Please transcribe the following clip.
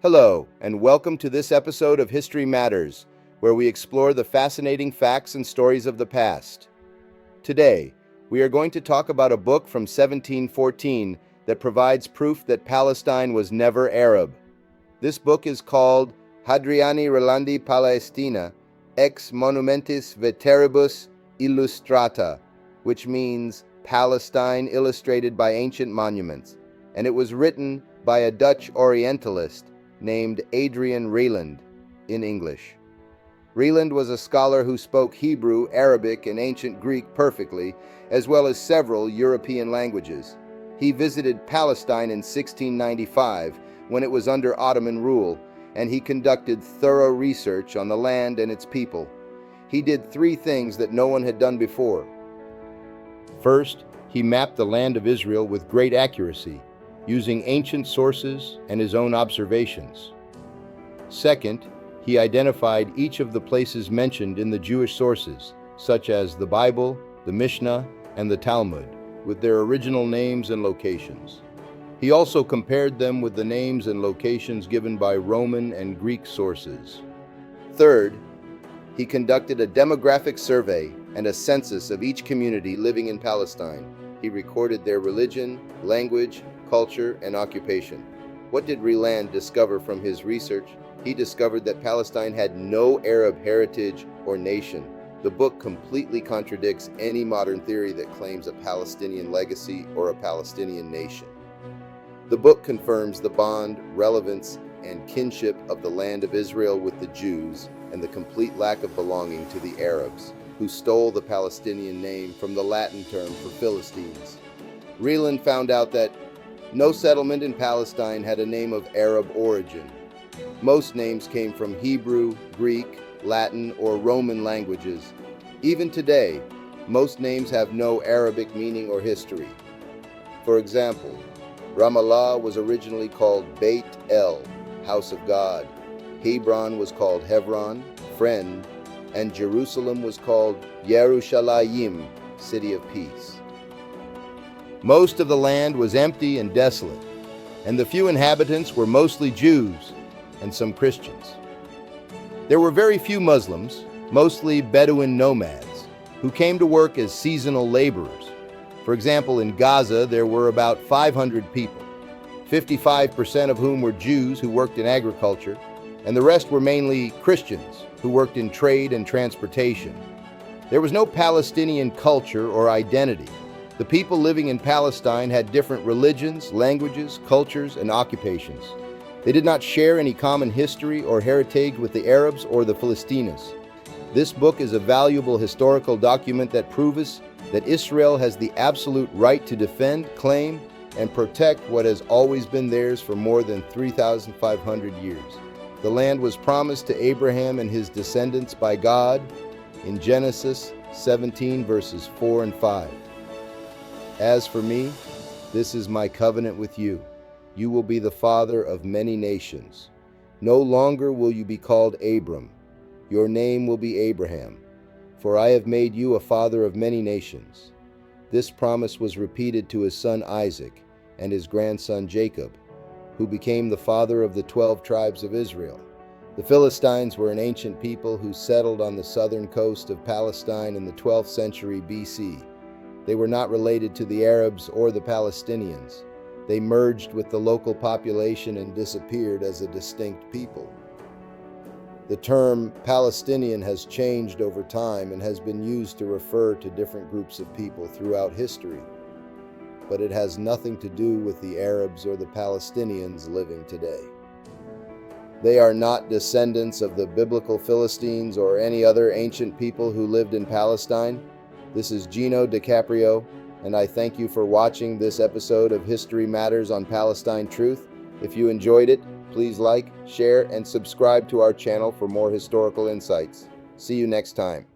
Hello, and welcome to this episode of History Matters, where we explore the fascinating facts and stories of the past. Today, we are going to talk about a book from 1714 that provides proof that Palestine was never Arab. This book is called Hadriani Rolandi Palestina, ex monumentis veteribus illustrata, which means Palestine illustrated by ancient monuments, and it was written by a Dutch Orientalist named Adrian Rieland in English. Rieland was a scholar who spoke Hebrew, Arabic, and ancient Greek perfectly, as well as several European languages. He visited Palestine in 1695 when it was under Ottoman rule, and he conducted thorough research on the land and its people. He did three things that no one had done before. First, he mapped the land of Israel with great accuracy, using ancient sources and his own observations. Second, he identified each of the places mentioned in the Jewish sources, such as the Bible, the Mishnah, and the Talmud, with their original names and locations. He also compared them with the names and locations given by Roman and Greek sources. Third, he conducted a demographic survey and a census of each community living in Palestine. He recorded their religion, language, culture, and occupation. What did Rieland discover from his research? He discovered that Palestine had no Arab heritage or nation. The book completely contradicts any modern theory that claims a Palestinian legacy or a Palestinian nation. The book confirms the bond, relevance, and kinship of the land of Israel with the Jews and the complete lack of belonging to the Arabs, who stole the Palestinian name from the Latin term for Philistines. Rieland found out that no settlement in Palestine had a name of Arab origin. Most names came from Hebrew, Greek, Latin, or Roman languages. Even today, most names have no Arabic meaning or history. For example, Ramallah was originally called Beit El, House of God. Hebron was called Hebron, Friend, and Jerusalem was called Yerushalayim, City of Peace. Most of the land was empty and desolate, and the few inhabitants were mostly Jews and some Christians. There were very few Muslims, mostly Bedouin nomads, who came to work as seasonal laborers. For example, in Gaza, there were about 500 people, 55% of whom were Jews who worked in agriculture, and the rest were mainly Christians who worked in trade and transportation. There was no Palestinian culture or identity. The people living in Palestine had different religions, languages, cultures, and occupations. They did not share any common history or heritage with the Arabs or the Philistines. This book is a valuable historical document that proves that Israel has the absolute right to defend, claim, and protect what has always been theirs for more than 3,500 years. The land was promised to Abraham and his descendants by God in Genesis 17 verses 4 and 5. As for me, this is my covenant with you. You will be the father of many nations. No longer will you be called Abram. Your name will be Abraham, for I have made you a father of many nations. This promise was repeated to his son Isaac and his grandson Jacob, who became the father of the 12 tribes of Israel. The Philistines were an ancient people who settled on the southern coast of Palestine in the 12th century BC. They were not related to the Arabs or the Palestinians. They merged with the local population and disappeared as a distinct people. The term Palestinian has changed over time and has been used to refer to different groups of people throughout history, but it has nothing to do with the Arabs or the Palestinians living today. They are not descendants of the biblical Philistines or any other ancient people who lived in Palestine. This is Gino DiCaprio, and I thank you for watching this episode of History Matters on Palestine Truth. If you enjoyed it, please like, share, and subscribe to our channel for more historical insights. See you next time.